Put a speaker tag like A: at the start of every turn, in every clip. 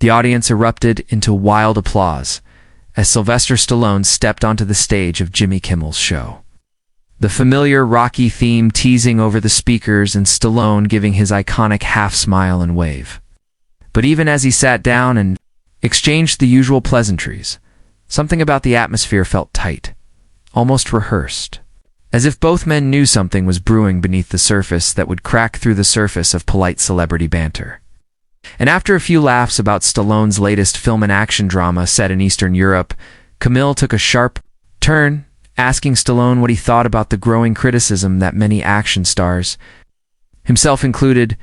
A: The audience erupted into wild applause as Sylvester Stallone stepped onto the stage of Jimmy Kimmel's show. The familiar Rocky theme teasing over the speakers and Stallone giving his iconic half-smile and wave. But even as he sat down and exchanged the usual pleasantries, something about the atmosphere felt tight, almost rehearsed, as if both men knew something was brewing beneath the surface that would crack through the surface of polite celebrity banter. And after a few laughs about Stallone's latest film and action drama set in Eastern Europe, Kimmel took a sharp turn, asking Stallone what he thought about the growing criticism that many action stars, himself included,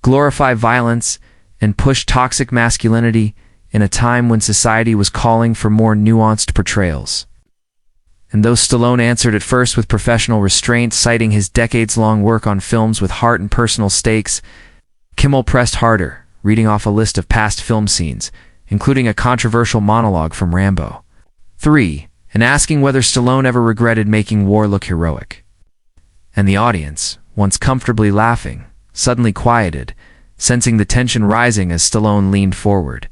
A: glorify violence and push toxic masculinity in a time when society was calling for more nuanced portrayals. And though Stallone answered at first with professional restraint, citing his decades-long work on films with heart and personal stakes, Kimmel pressed harder, reading off a list of past film scenes, including a controversial monologue from Rambo 3, and asking whether Stallone ever regretted making war look heroic. And the audience, once comfortably laughing, suddenly quieted, sensing the tension rising as Stallone leaned forward,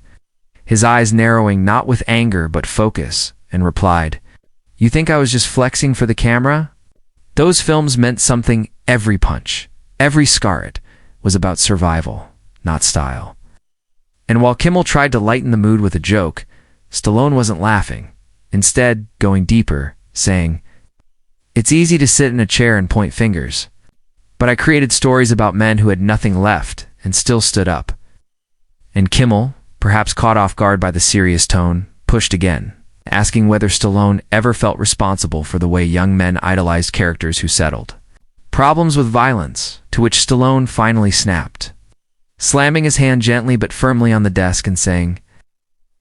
A: his eyes narrowing not with anger but focus, and replied, "You think I was just flexing for the camera? Those films meant something. Every punch, every scarlet, was about survival, not style." And while Kimmel tried to lighten the mood with a joke, Stallone wasn't laughing, instead going deeper, saying, "It's easy to sit in a chair and point fingers, but I created stories about men who had nothing left and still stood up." And Kimmel, perhaps caught off guard by the serious tone, pushed again, asking whether Stallone ever felt responsible for the way young men idolized characters who settled problems with violence, to which Stallone finally snapped, slamming his hand gently but firmly on the desk and saying,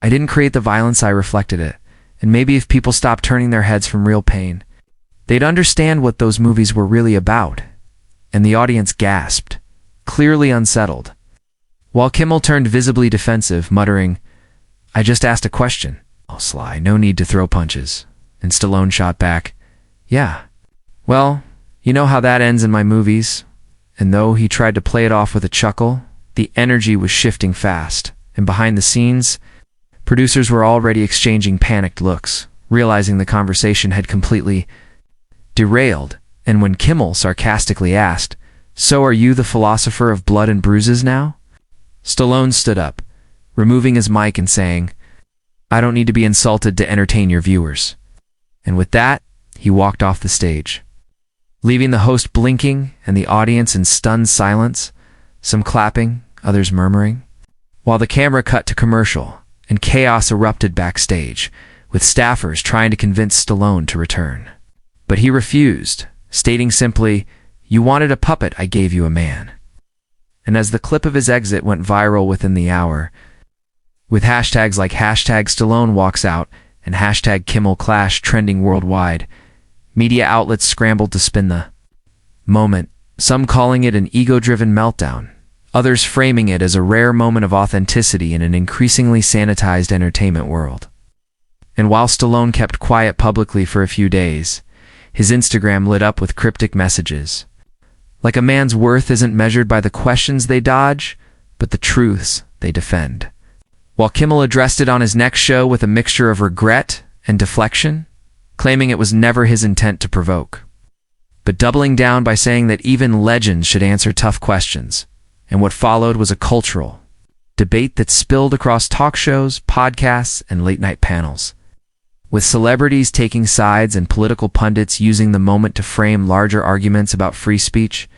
A: "I didn't create the violence, I reflected it, and maybe if people stopped turning their heads from real pain, they'd understand what those movies were really about." And the audience gasped, clearly unsettled, while Kimmel turned visibly defensive, muttering, "I just asked a question. Oh, Sly, no need to throw punches." And Stallone shot back, "Yeah. Well, you know how that ends in my movies." And though he tried to play it off with a chuckle, the energy was shifting fast, and behind the scenes, producers were already exchanging panicked looks, realizing the conversation had completely derailed. And when Kimmel sarcastically asked, "So are you the philosopher of blood and bruises now?" Stallone stood up, removing his mic and saying, "I don't need to be insulted to entertain your viewers." And with that, he walked off the stage, leaving the host blinking and the audience in stunned silence, some clapping, others murmuring, while the camera cut to commercial and chaos erupted backstage, with staffers trying to convince Stallone to return. But he refused, stating simply, "You wanted a puppet, I gave you a man." And as the clip of his exit went viral within the hour, with hashtags like #Stallone walks out and #Kimmel Clash trending worldwide, media outlets scrambled to spin the moment, some calling it an ego-driven meltdown, others framing it as a rare moment of authenticity in an increasingly sanitized entertainment world. And while Stallone kept quiet publicly for a few days, his Instagram lit up with cryptic messages. Like a man's worth isn't measured by the questions they dodge, but the truths they defend. While Kimmel addressed it on his next show with a mixture of regret and deflection, claiming it was never his intent to provoke, but doubling down by saying that even legends should answer tough questions. And what followed was a cultural debate that spilled across talk shows, podcasts, and late-night panels, with celebrities taking sides and political pundits using the moment to frame larger arguments about free speech,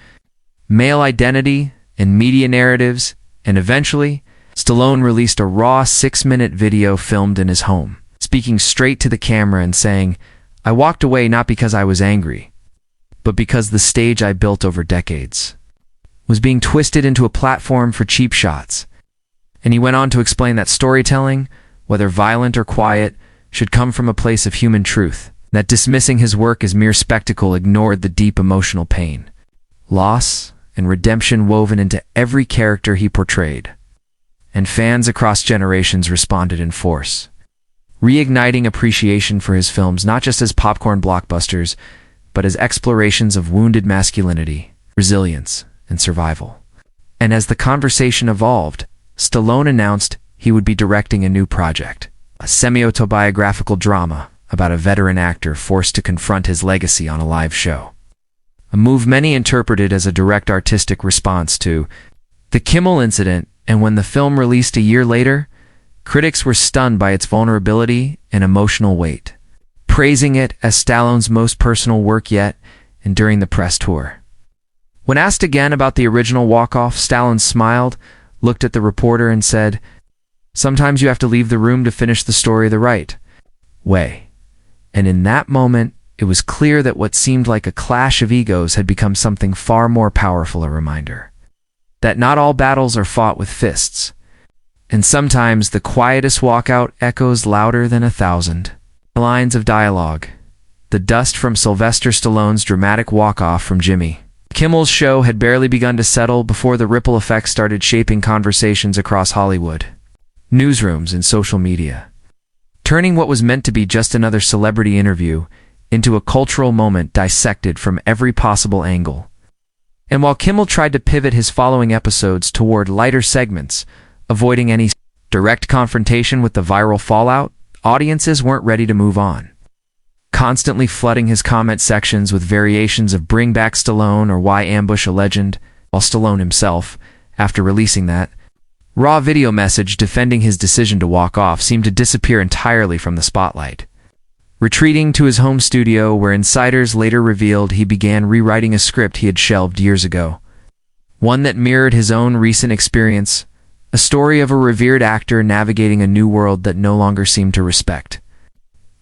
A: male identity, and media narratives. And eventually, Stallone released a raw 6-minute video filmed in his home, speaking straight to the camera and saying, "I walked away not because I was angry, but because the stage I built over decades was being twisted into a platform for cheap shots." And he went on to explain that storytelling, whether violent or quiet, should come from a place of human truth, that dismissing his work as mere spectacle ignored the deep emotional pain, loss, and redemption woven into every character he portrayed. And fans across generations responded in force, reigniting appreciation for his films not just as popcorn blockbusters, but as explorations of wounded masculinity, resilience, and survival. And as the conversation evolved, Stallone announced he would be directing a new project, a semi-autobiographical drama about a veteran actor forced to confront his legacy on a live show. A move many interpreted as a direct artistic response to the Kimmel incident, and when the film released a year later, critics were stunned by its vulnerability and emotional weight, praising it as Stallone's most personal work yet and during the press tour. When asked again about the original walk-off, Stallone smiled, looked at the reporter and said, "Sometimes you have to leave the room to finish the story the right way." And in that moment, it was clear that what seemed like a clash of egos had become something far more powerful, a reminder that not all battles are fought with fists, and sometimes the quietest walkout echoes louder than 1,000 lines of dialogue. The dust from Sylvester Stallone's dramatic walk-off from Jimmy Kimmel's show had barely begun to settle before the ripple effects started shaping conversations across Hollywood, newsrooms, and social media, turning what was meant to be just another celebrity interview into a cultural moment dissected from every possible angle. And while Kimmel tried to pivot his following episodes toward lighter segments, avoiding any direct confrontation with the viral fallout, audiences weren't ready to move on, constantly flooding his comment sections with variations of "Bring back Stallone" or "Why ambush a legend," while Stallone himself, after releasing that raw video message defending his decision to walk off, seemed to disappear entirely from the spotlight, retreating to his home studio where insiders later revealed he began rewriting a script he had shelved years ago, one that mirrored his own recent experience, a story of a revered actor navigating a new world that no longer seemed to respect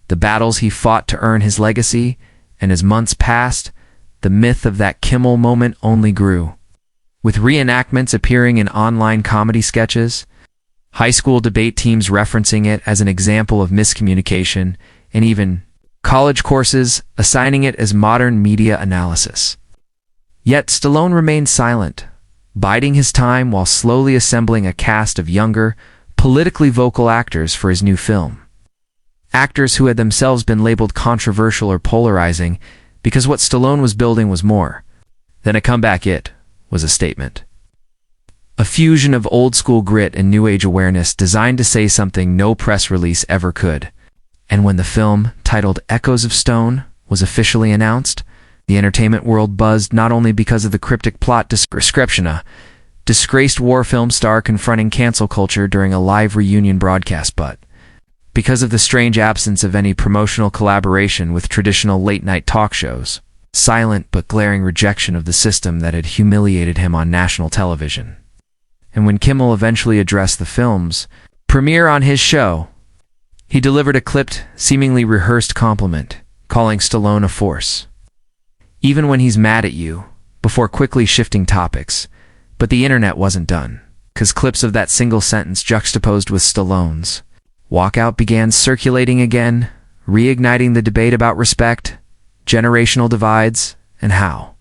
A: the battles he fought to earn his legacy. And as months passed, the myth of that Kimmel moment only grew, with reenactments appearing in online comedy sketches, high school debate teams referencing it as an example of miscommunication, and even college courses assigning it as modern media analysis. Yet Stallone remained silent, biding his time while slowly assembling a cast of younger, politically vocal actors for his new film. Actors who had themselves been labeled controversial or polarizing because what Stallone was building was more than a comeback. It was a statement, a fusion of old-school grit and new-age awareness designed to say something no press release ever could. And when the film, titled Echoes of Stone, was officially announced, the entertainment world buzzed not only because of the cryptic plot description, a disgraced war film star confronting cancel culture during a live reunion broadcast, but because of the strange absence of any promotional collaboration with traditional late-night talk shows, silent but glaring rejection of the system that had humiliated him on national television. And when Kimmel eventually addressed the film's premiere on his show, he delivered a clipped, seemingly rehearsed compliment, calling Stallone a force, even when he's mad at you, before quickly shifting topics. But the internet wasn't done, because clips of that single sentence juxtaposed with Stallone's walkout began circulating again, reigniting the debate about respect, generational divides, and how